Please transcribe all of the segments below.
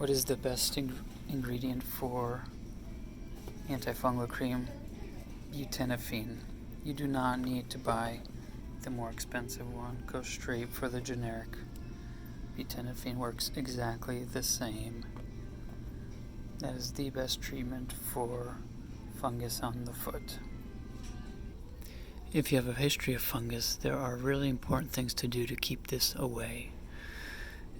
What is the best ingredient for antifungal cream? Butenofine. You do not need to buy the more expensive one. Go straight for the generic. Butenofine works exactly the same. That is the best treatment for fungus on the foot. If you have a history of fungus, there are really important things to do to keep this away.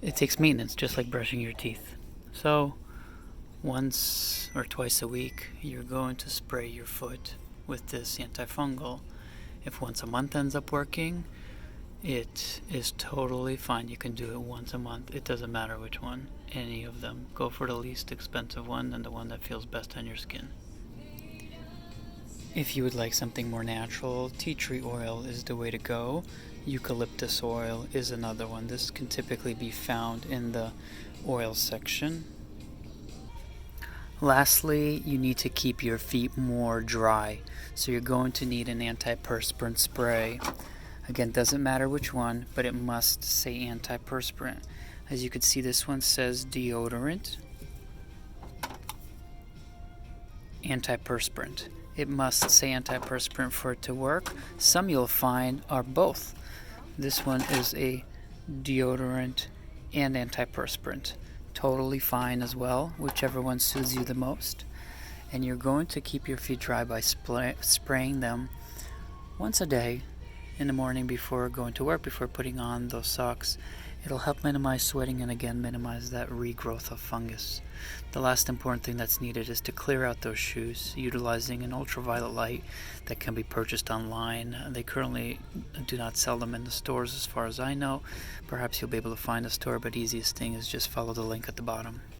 It takes maintenance, just like brushing your teeth. So, once or twice a week, you're going to spray your foot with this antifungal. If once a month ends up working, it is totally fine. You can do it once a month. It doesn't matter which one, any of them. Go for the least expensive one and the one that feels best on your skin. If you would like something more natural, tea tree oil is the way to go. Eucalyptus oil is another one. This can typically be found in the oil section. Lastly, you need to keep your feet more dry, so you're going to need an antiperspirant spray. Again, doesn't matter which one, but it must say antiperspirant. As you can see, this one says deodorant, antiperspirant. It must say antiperspirant for it to work. Some you'll find are both. This one is a deodorant and antiperspirant. Totally fine as well, whichever one soothes you the most. And you're going to keep your feet dry by spraying them once a day in the morning before going to work, before putting on those socks. It'll help minimize sweating and again minimize that regrowth of fungus. The last important thing that's needed is to clear out those shoes utilizing an ultraviolet light that can be purchased online. They currently do not sell them in the stores as far as I know. Perhaps you'll be able to find a store, but easiest thing is just follow the link at the bottom.